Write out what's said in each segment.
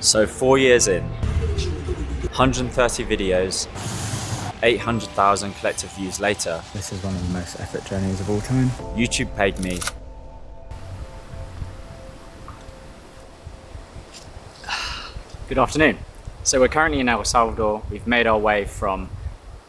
So 4 years in, 130 videos, 800,000 collective views later. This is one of the most epic journeys of all time. YouTube paid me Good afternoon. So we're currently in El Salvador. We've made our way from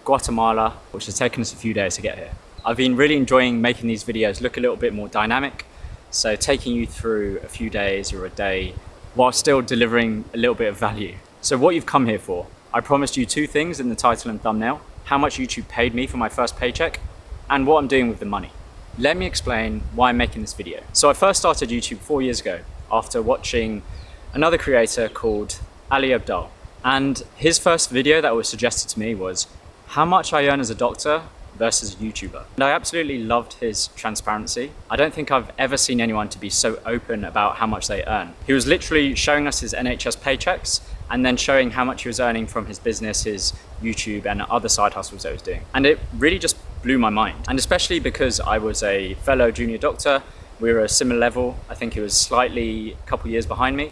Guatemala, which has taken us a few days to get here. I've been really enjoying making these videos look a little bit more dynamic. So taking you through a few days or a day while still delivering a little bit of value. So what you've come here for, I promised you two things in the title and thumbnail: how much YouTube paid me for my first paycheck and what I'm doing with the money. Let me explain why I'm making this video. So I first started YouTube 4 years ago after watching another creator called Ali Abdal. And his first video that was suggested to me was how much I earn as a doctor versus a YouTuber. And I absolutely loved his transparency. I don't think I've ever seen anyone to be so open about how much they earn. He was literally showing us his NHS paychecks and then showing how much he was earning from his business, his YouTube and other side hustles that he was doing. And it really just blew my mind. And especially because I was a fellow junior doctor, we were a similar level. I think he was slightly a couple years behind me,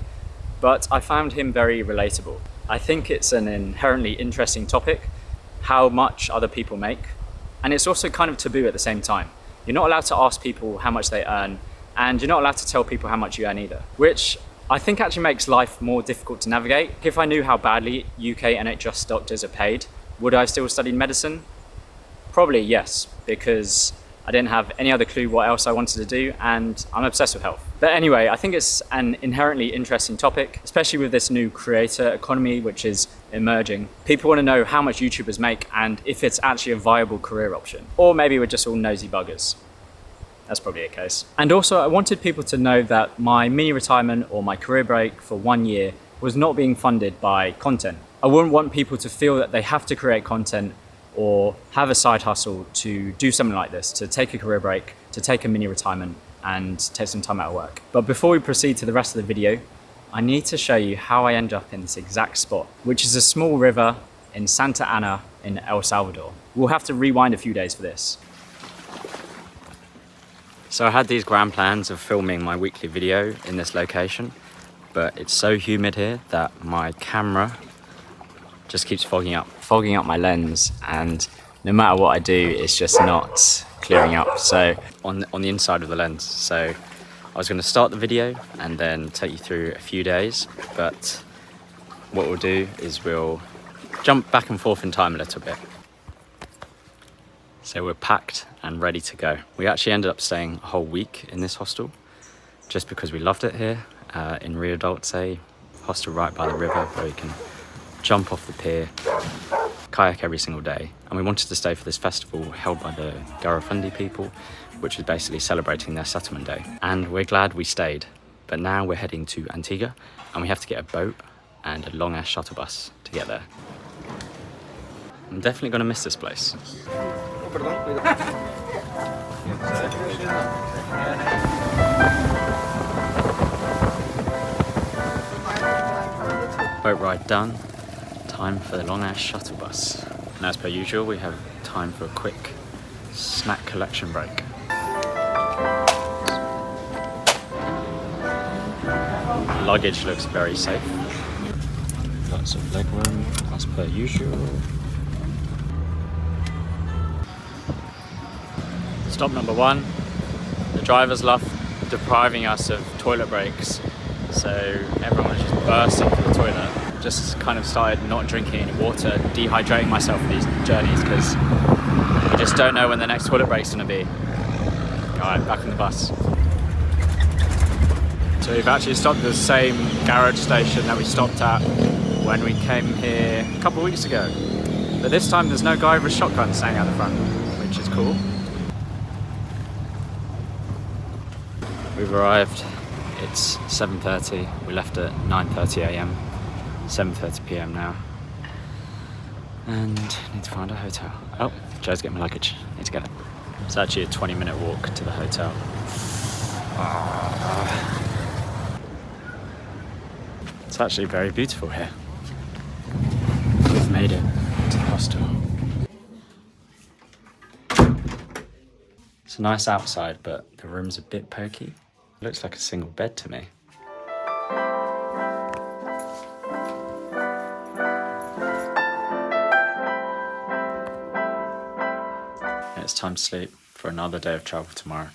but I found him very relatable. I think it's an inherently interesting topic, how much other people make. And it's also kind of taboo at the same time. You're not allowed to ask people how much they earn, and you're not allowed to tell people how much you earn either, which I think actually makes life more difficult to navigate. If I knew how badly UK NHS doctors are paid, would I still study medicine? Probably yes, because I didn't have any other clue what else I wanted to do, and I'm obsessed with health. But anyway, I think it's an inherently interesting topic, especially with this new creator economy which is emerging. People want to know how much YouTubers make and if it's actually a viable career option. Or maybe we're just all nosy buggers. That's probably the case. And also I wanted people to know that my mini retirement or my career break for 1 year was not being funded by content. I wouldn't want people to feel that they have to create content or have a side hustle to do something like this, to take a career break, to take a mini retirement and take some time out of work. But before we proceed to the rest of the video, I need to show you how I end up in this exact spot, which is a small river in Santa Ana in El Salvador. We'll have to rewind a few days for this. So I had these grand plans of filming my weekly video in this location, but it's so humid here that my camera just keeps fogging up my lens, and no matter what I do, it's just not clearing up. So on the inside of the lens. So I was going to start the video and then take you through a few days, but what we'll do is we'll jump back and forth in time a little bit. So we're packed and ready to go. We actually ended up staying a whole week in this hostel just because we loved it here in Rio Dulce, hostel right by the river where you can jump off the pier, kayak every single day. And we wanted to stay for this festival held by the Garifuna people, which was basically celebrating their settlement day. And we're glad we stayed. But now we're heading to Antigua and we have to get a boat and a long ass shuttle bus to get there. I'm definitely gonna miss this place. Boat ride done. Time for the long ass shuttle bus. And as per usual, we have time for a quick snack collection break. Luggage looks very safe. Lots of leg room as per usual. Stop number one. The drivers love depriving us of toilet breaks, so everyone was just bursting for the toilet. Just kind of started not drinking any water, dehydrating myself for these journeys because you just don't know when the next toilet break's going to be. Alright, back on the bus. So we've actually stopped at the same garage station that we stopped at when we came here a couple of weeks ago. But this time there's no guy with a shotgun standing out the front, which is cool. We've arrived. It's 7:30. We left at 9:30 AM. 7:30 PM now. And need to find a hotel. Oh, Joe's getting my luggage. Need to get it. It's actually a 20-minute walk to the hotel. It's actually very beautiful here. We've made it to the hostel. It's nice outside, but the room's a bit pokey. It looks like a single bed to me. time to sleep for another day of travel tomorrow.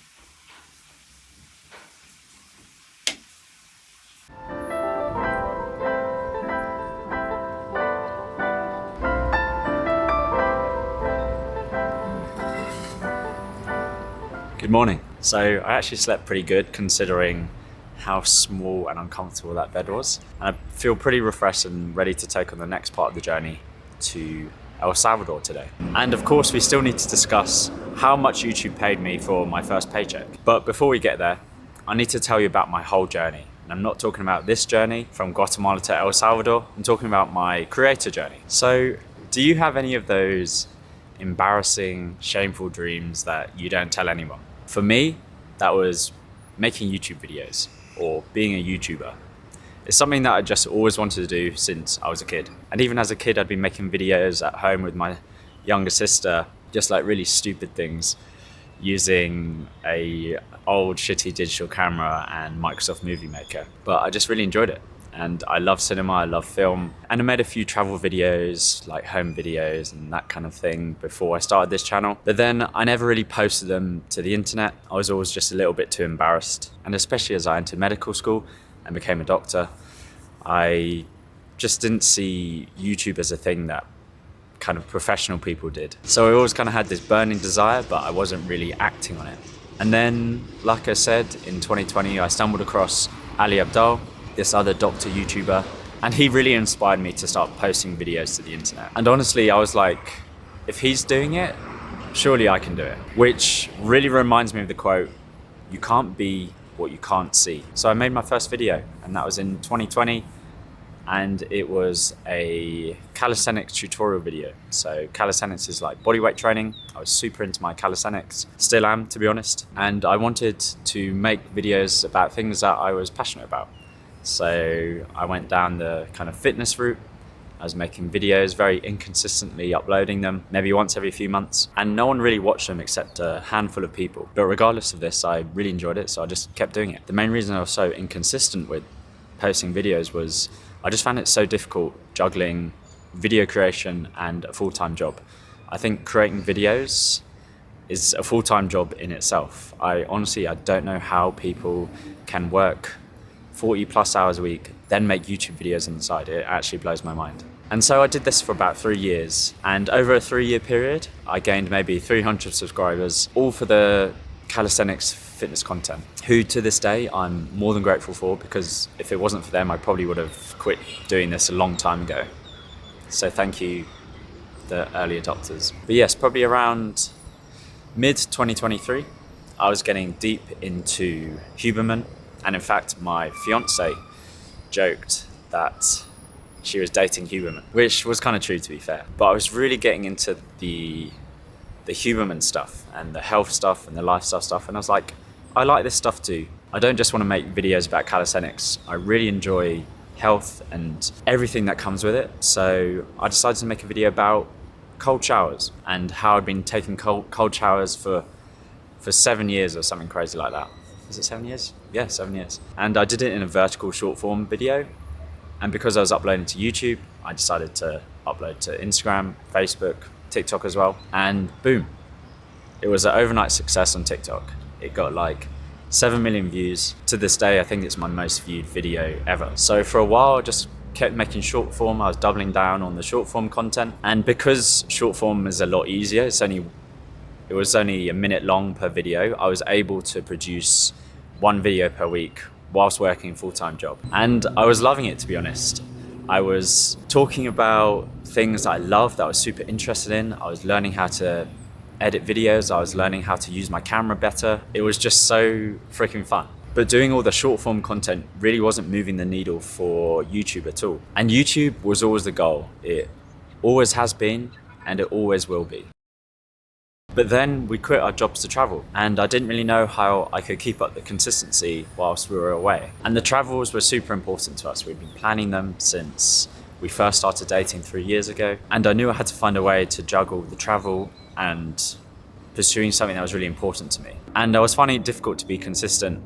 Good morning. So I actually slept pretty good considering how small and uncomfortable that bed was. And I feel pretty refreshed and ready to take on the next part of the journey to El Salvador today. And of course, we still need to discuss how much YouTube paid me for my first paycheck. But before we get there, I need to tell you about my whole journey. And I'm not talking about this journey from Guatemala to El Salvador. I'm talking about my creator journey. So do you have any of those embarrassing, shameful dreams that you don't tell anyone? For me, that was making YouTube videos or being a YouTuber. It's something that I just always wanted to do since I was a kid. And even as a kid, I'd been making videos at home with my younger sister, just like really stupid things, using a old shitty digital camera and Microsoft Movie Maker. But I just really enjoyed it. And I love cinema, I love film. And I made a few travel videos, like home videos and that kind of thing before I started this channel. But then I never really posted them to the internet. I was always just a little bit too embarrassed. And especially as I entered medical school and became a doctor, I just didn't see YouTube as a thing that kind of professional people did. So I always kind of had this burning desire, but I wasn't really acting on it. And then, like I said, in 2020, I stumbled across Ali Abdal, this other doctor YouTuber, and he really inspired me to start posting videos to the internet. And honestly, I was like, if he's doing it, surely I can do it. Which really reminds me of the quote, "You can't be what you can't see." So I made my first video, and that was in 2020, and it was a calisthenics tutorial video. So calisthenics is like bodyweight training. I was super into my calisthenics, still am, to be honest. And I wanted to make videos about things that I was passionate about. So I went down the kind of fitness route. I was making videos, very inconsistently uploading them, maybe once every few months. And no one really watched them except a handful of people. But regardless of this, I really enjoyed it, so I just kept doing it. The main reason I was so inconsistent with posting videos was I just found it so difficult juggling video creation and a full-time job. I think creating videos is a full-time job in itself. I don't know how people can work 40 plus hours a week, then make YouTube videos on the side. It actually blows my mind. And so I did this for about 3 years. And over a 3-year period, I gained maybe 300 subscribers, all for the calisthenics fitness content, who to this day I'm more than grateful for, because if it wasn't for them, I probably would have quit doing this a long time ago. So thank you, the early adopters. But yes, probably around mid-2023, I was getting deep into Huberman. And in fact, my fiance joked that she was dating Huberman, which was kind of true, to be fair. But I was really getting into the Huberman stuff and the health stuff and the lifestyle stuff. And I was like, I like this stuff too. I don't just want to make videos about calisthenics. I really enjoy health and everything that comes with it. So I decided to make a video about cold showers and how I'd been taking cold showers for 7 years or something crazy like that. Is it 7 years? Yeah, 7 years. And I did it in a vertical short form video. And because I was uploading to YouTube, I decided to upload to Instagram, Facebook, TikTok as well. And boom, it was an overnight success on TikTok. It got like 7 million views. To this day, I think it's my most viewed video ever. So for a while, I just kept making short form. I was doubling down on the short form content. And because short form is a lot easier, it was only a minute long per video, I was able to produce 1 video per week whilst working a full-time job. And I was loving it, to be honest. I was talking about things that I love, that I was super interested in. I was learning how to edit videos. I was learning how to use my camera better. It was just so freaking fun. But doing all the short form content really wasn't moving the needle for YouTube at all. And YouTube was always the goal. It always has been, and it always will be. But then we quit our jobs to travel, and I didn't really know how I could keep up the consistency whilst we were away. And the travels were super important to us. We'd been planning them since we first started dating 3 years ago, and I knew I had to find a way to juggle the travel and pursuing something that was really important to me. And I was finding it difficult to be consistent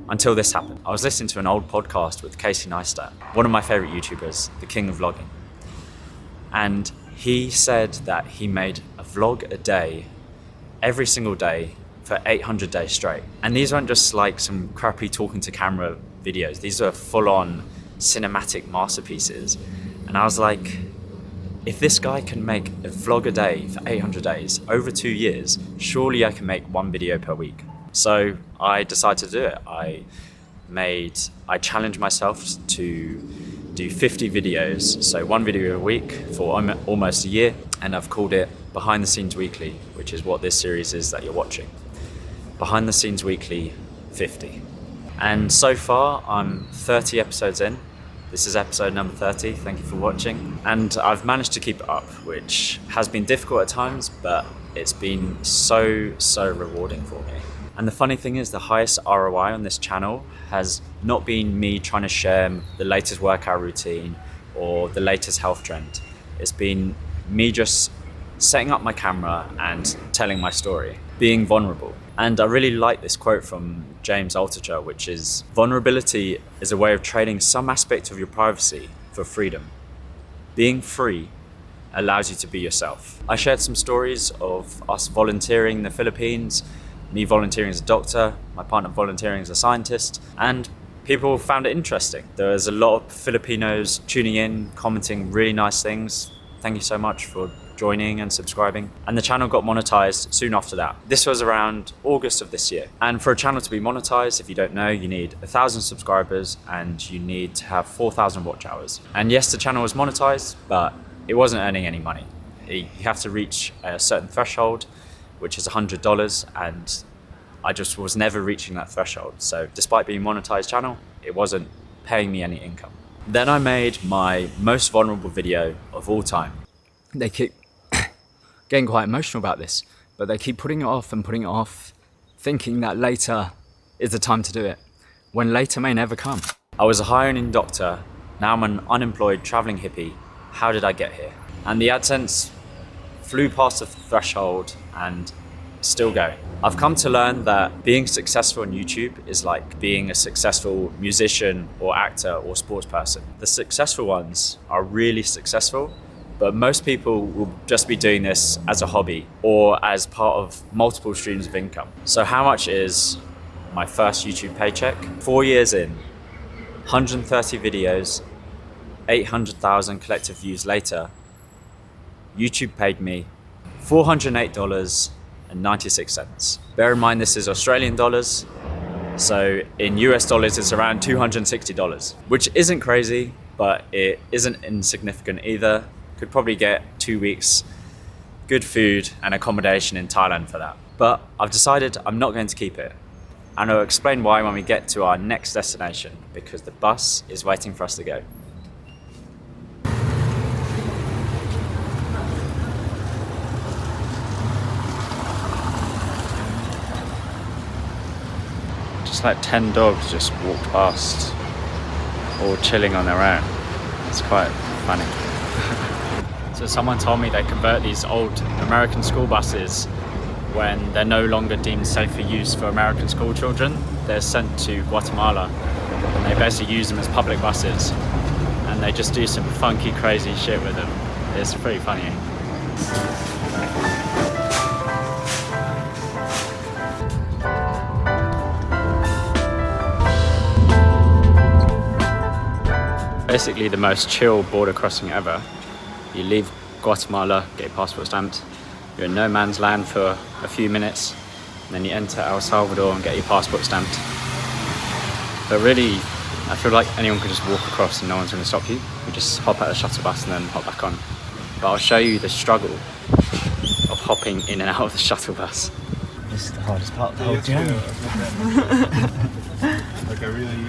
until this happened. I was listening to an old podcast with Casey Neistat, one of my favorite YouTubers, the king of vlogging. And he said that he made a vlog a day every single day for 800 days straight. And these weren't just like some crappy talking to camera videos. These are full-on cinematic masterpieces. And I was like, if this guy can make a vlog a day for 800 days over 2 years, surely I can make one video per week. So I decided to do it. I challenged myself to do 50 videos, so one video a week for almost a year, and I've called it Behind the Scenes Weekly, which is what this series is that you're watching. Behind the Scenes Weekly 50. And so far I'm 30 episodes in. This is episode number 30, thank you for watching. And I've managed to keep it up, which has been difficult at times, but it's been so rewarding for me. And the funny thing is, the highest ROI on this channel has not been me trying to share the latest workout routine or the latest health trend. It's been me just setting up my camera and telling my story, being vulnerable. And I really like this quote from James Altucher, which is, vulnerability is a way of trading some aspect of your privacy for freedom. Being free allows you to be yourself. I shared some stories of us volunteering in the Philippines, me volunteering as a doctor, my partner volunteering as a scientist, and people found it interesting. There was a lot of Filipinos tuning in, commenting really nice things. Thank you so much for joining and subscribing. And the channel got monetized soon after that. This was around August of this year. And for a channel to be monetized, if you don't know, you need 1,000 subscribers and you need to have 4,000 watch hours. And yes, the channel was monetized, but it wasn't earning any money. You have to reach a certain threshold, which is $100, and I just was never reaching that threshold. So despite being a monetized channel, it wasn't paying me any income. Then I made my most vulnerable video of all time. They keep getting quite emotional about this, but they keep putting it off and putting it off, thinking that later is the time to do it, when later may never come. I was a high earning doctor, now I'm an unemployed traveling hippie. How did I get here? And the AdSense flew past the threshold and still going. I've come to learn that being successful on YouTube is like being a successful musician or actor or sports person. The successful ones are really successful, but most people will just be doing this as a hobby or as part of multiple streams of income. So how much is my first YouTube paycheck? 4 years in, 130 videos, 800,000 collective views later, YouTube paid me $408.96. Bear in mind this is Australian dollars, so in US dollars it's around $260, which isn't crazy, but it isn't insignificant either. Could probably get 2 weeks good food and accommodation in Thailand for that. But I've decided I'm not going to keep it. And I'll explain why when we get to our next destination, because the bus is waiting for us to go. Just like 10 dogs just walked past, all chilling on their own. It's quite funny. So someone told me they convert these old American school buses when they're no longer deemed safe for use for American school children. They're sent to Guatemala and they basically use them as public buses, and they just do some funky, crazy shit with them. It's pretty funny. Basically the most chill border crossing ever. You leave Guatemala, get your passport stamped, you're in no man's land for a few minutes, and then you enter El Salvador and get your passport stamped. But really, I feel like anyone could just walk across and no one's going to stop you. You just hop out the shuttle bus and then hop back on. But I'll show you the struggle of hopping in and out of the shuttle bus. This is the hardest part of the whole journey. Like a really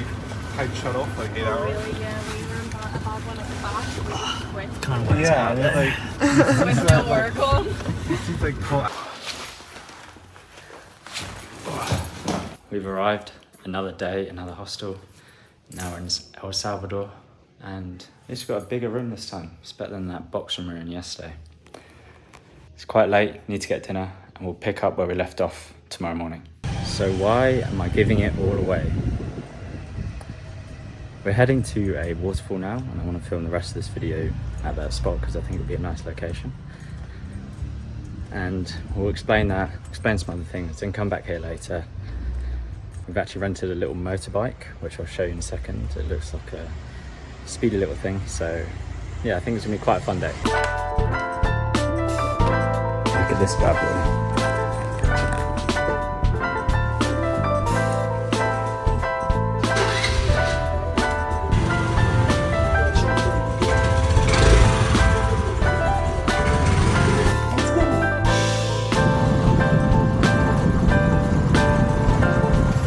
tight shut off, like 8 hours. Really, yeah, we were about one at the back. Kind of works out. With no work on. It seems like cool. We've arrived, another day, another hostel. Now we're in El Salvador, and it's got a bigger room this time. It's better than that box room we were in yesterday. It's quite late, need to get dinner, and we'll pick up where we left off tomorrow morning. So why am I giving it all away? We're heading to a waterfall now, and I want to film the rest of this video at that spot because I think it'll be a nice location. and we'll explain some other things, then come back here later. We've actually rented a little motorbike, which I'll show you in a second. It looks like a speedy little thing, so yeah, I think it's gonna be quite a fun day. Look at this bad boy.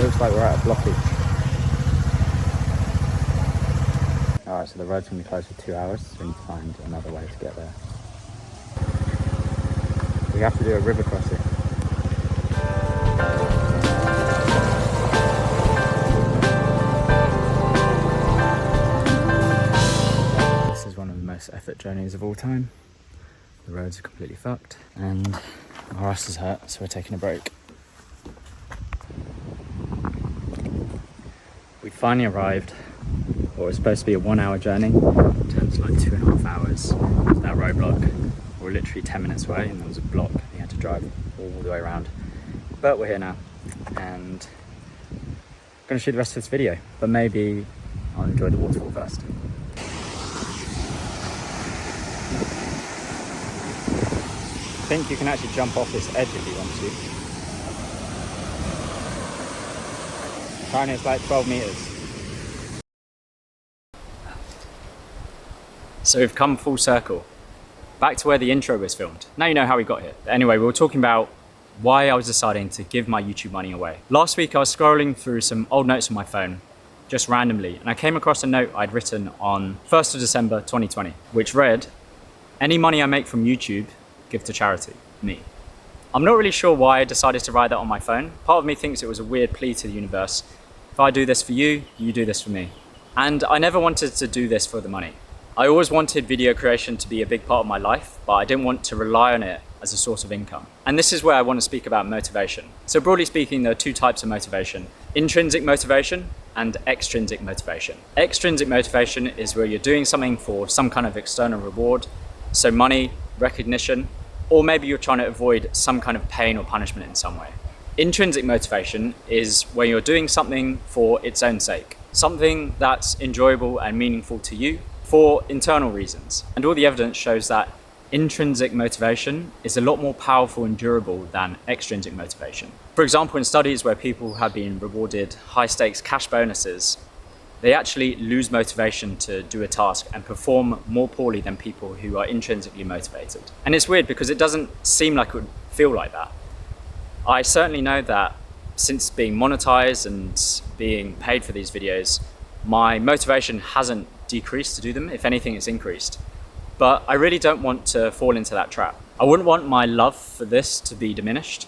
Looks like we're at a blockage. Alright, so the road's going to be closed for 2 hours, so we need to find another way to get there. We have to do a river crossing. This is one of the most effort journeys of all time. The roads are completely fucked and our asses hurt, so we're taking a break. We finally arrived. What was supposed to be a 1 hour journey turned to like 2.5 hours. That roadblock. We were literally 10 minutes away and there was a block. We had to drive all the way around. But we're here now and I'm going to shoot the rest of this video. But maybe I'll enjoy the waterfall first. I think you can actually jump off this edge if you want to. Apparently it's like 12 meters. So we've come full circle, back to where the intro was filmed. Now you know how we got here. But anyway, we were talking about why I was deciding to give my YouTube money away. Last week I was scrolling through some old notes on my phone, just randomly, and I came across a note I'd written on 1st of December 2020, which read, "Any money I make from YouTube, give to charity, me." I'm not really sure why I decided to write that on my phone. Part of me thinks it was a weird plea to the universe. If I do this for you, you do this for me. And I never wanted to do this for the money. I always wanted video creation to be a big part of my life, but I didn't want to rely on it as a source of income. And this is where I want to speak about motivation. So broadly speaking, there are two types of motivation: intrinsic motivation and extrinsic motivation. Extrinsic motivation is where you're doing something for some kind of external reward, so money, recognition, or maybe you're trying to avoid some kind of pain or punishment in some way. Intrinsic motivation is where you're doing something for its own sake, something that's enjoyable and meaningful to you, for internal reasons. And all the evidence shows that intrinsic motivation is a lot more powerful and durable than extrinsic motivation. For example, in studies where people have been rewarded high stakes cash bonuses, they actually lose motivation to do a task and perform more poorly than people who are intrinsically motivated. And it's weird because it doesn't seem like it would feel like that. I certainly know that since being monetized and being paid for these videos, my motivation hasn't decreased to do them. If anything, it's increased. But I really don't want to fall into that trap. I wouldn't want my love for this to be diminished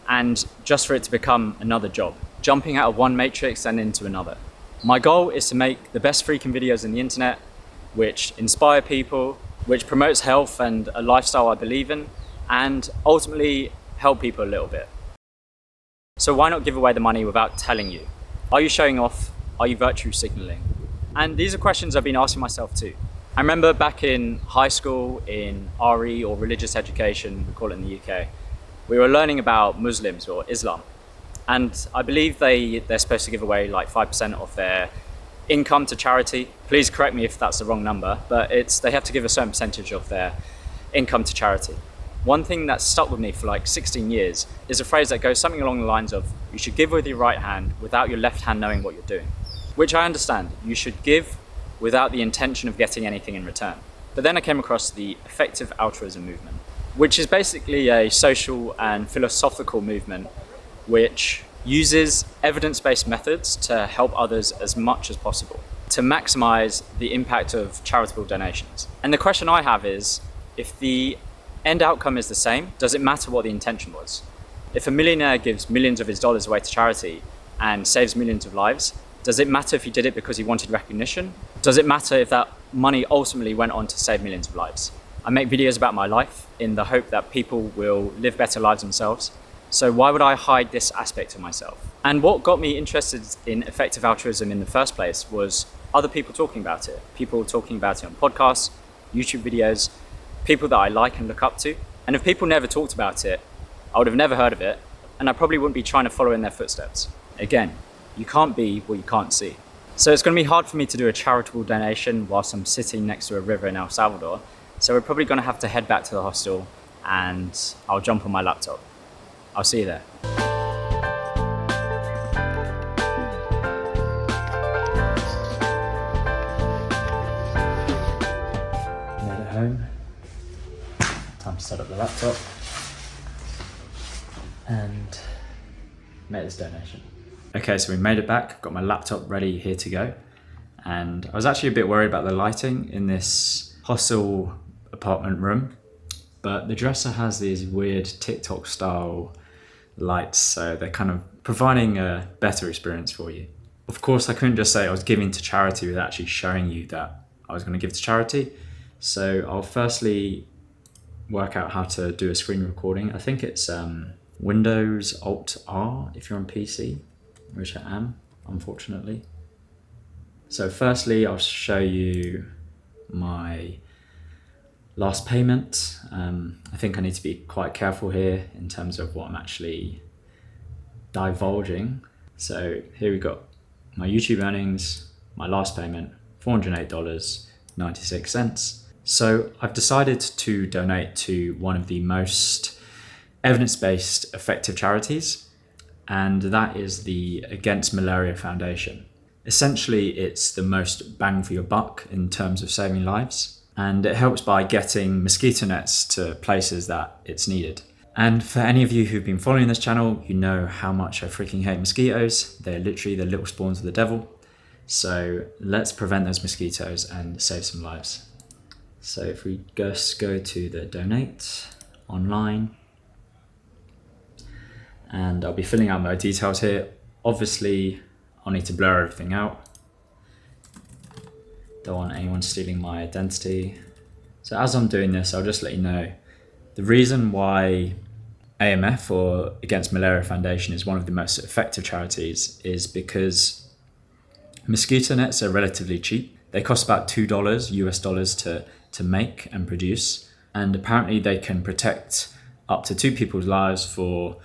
and just for it to become another job, jumping out of one matrix and into another. My goal is to make the best freaking videos on the internet, which inspire people, which promotes health and a lifestyle I believe in, and ultimately help people a little bit. So why not give away the money without telling you? Are you showing off? Are you virtue signaling? And these are questions I've been asking myself too. I remember back in high school, in RE or religious education, we call it in the UK, we were learning about Muslims or Islam. And I believe they're supposed to give away like 5% of their income to charity. Please correct me if that's the wrong number, but they have to give a certain percentage of their income to charity. One thing that stuck with me for like 16 years is a phrase that goes something along the lines of, you should give with your right hand without your left hand knowing what you're doing. Which I understand, you should give without the intention of getting anything in return. But then I came across the effective altruism movement, which is basically a social and philosophical movement which uses evidence-based methods to help others as much as possible, to maximize the impact of charitable donations. And the question I have is, if the end outcome is the same, does it matter what the intention was? If a millionaire gives millions of his dollars away to charity and saves millions of lives, does it matter if he did it because he wanted recognition? Does it matter if that money ultimately went on to save millions of lives? I make videos about my life in the hope that people will live better lives themselves. So why would I hide this aspect of myself? And what got me interested in effective altruism in the first place was other people talking about it. People talking about it on podcasts, YouTube videos, people that I like and look up to. And if people never talked about it, I would have never heard of it, and I probably wouldn't be trying to follow in their footsteps. Again, you can't be what you can't see. So it's going to be hard for me to do a charitable donation whilst I'm sitting next to a river in El Salvador. So we're probably going to have to head back to the hostel, and I'll jump on my laptop. I'll see you there. Made it home. Time to set up the laptop and make this donation. Okay, so we made it back. Got my laptop ready here to go. And I was actually a bit worried about the lighting in this hostel apartment room, but the dresser has these weird TikTok style lights, so they're kind of providing a better experience for you. Of course, I couldn't just say I was giving to charity without actually showing you that I was going to give to charity. So I'll firstly work out how to do a screen recording. I think it's Windows Alt R if you're on PC, which I am, unfortunately. So firstly, I'll show you my last payment. I think I need to be quite careful here in terms of what I'm actually divulging. So here we got my YouTube earnings, my last payment, $408.96. So I've decided to donate to one of the most evidence-based effective charities, and that is the Against Malaria Foundation. Essentially, it's the most bang for your buck in terms of saving lives, and it helps by getting mosquito nets to places that it's needed. And for any of you who've been following this channel, you know how much I freaking hate mosquitoes. They're literally the little spawns of the devil. So let's prevent those mosquitoes and save some lives. So if we just go to the donate online, and I'll be filling out my details here. Obviously, I'll need to blur everything out. Don't want anyone stealing my identity. So as I'm doing this, I'll just let you know the reason why AMF, or Against Malaria Foundation, is one of the most effective charities is because mosquito nets are relatively cheap. They cost about $2 US dollars to make and produce, and apparently they can protect up to 2 people's lives for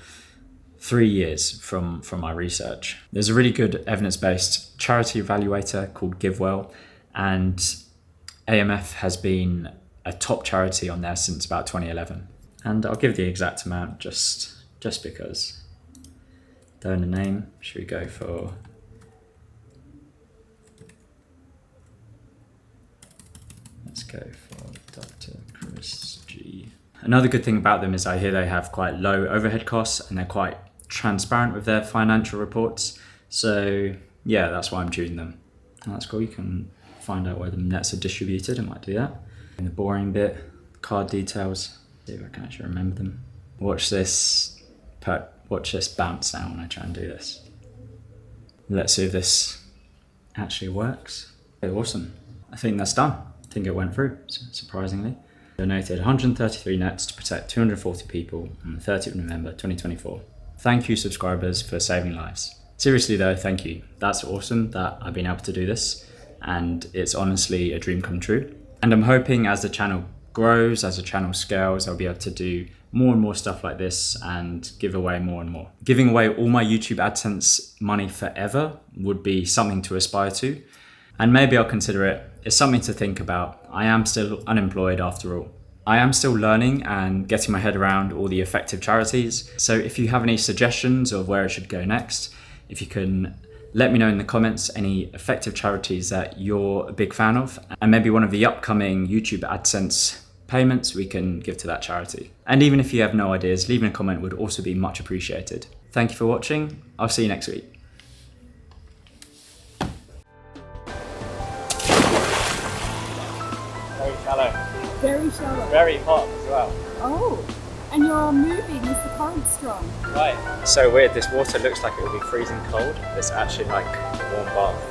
3 years from my research. There's a really good evidence-based charity evaluator called GiveWell, and AMF has been a top charity on there since about 2011. And I'll give the exact amount just because. Donor name, should we go for let's go for Dr. Chris G. Another good thing about them is I hear they have quite low overhead costs and they're quite transparent with their financial reports. So yeah, that's why I'm choosing them. And that's cool. You can find out where the nets are distributed. I might do that. In the boring bit, card details. See if I can actually remember them. Watch this bounce now when I try and do this. Let's see if this actually works. Okay, awesome. I think that's done. I think it went through, surprisingly. Donated 133 nets to protect 240 people on the 30th of November 2024. Thank you, subscribers, for saving lives. Seriously though, thank you. That's awesome that I've been able to do this, and it's honestly a dream come true. And I'm hoping as the channel grows, as the channel scales, I'll be able to do more and more stuff like this and give away more and more. Giving away all my YouTube AdSense money forever would be something to aspire to, and maybe I'll consider it. It's something to think about. I am still unemployed after all. I am still learning and getting my head around all the effective charities. So if you have any suggestions of where it should go next, if you can let me know in the comments any effective charities that you're a big fan of, and maybe one of the upcoming YouTube AdSense payments we can give to that charity. And even if you have no ideas, leaving a comment would also be much appreciated. Thank you for watching. I'll see you next week. Very shallow. Very shallow. Very hot as well. Oh, and you're moving. Is the current strong? Right. So weird. This water looks like it will be freezing cold. It's actually like a warm bath.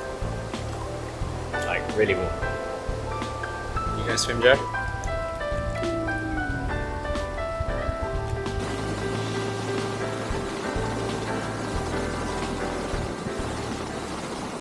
Like really warm. You gonna swim, Joe?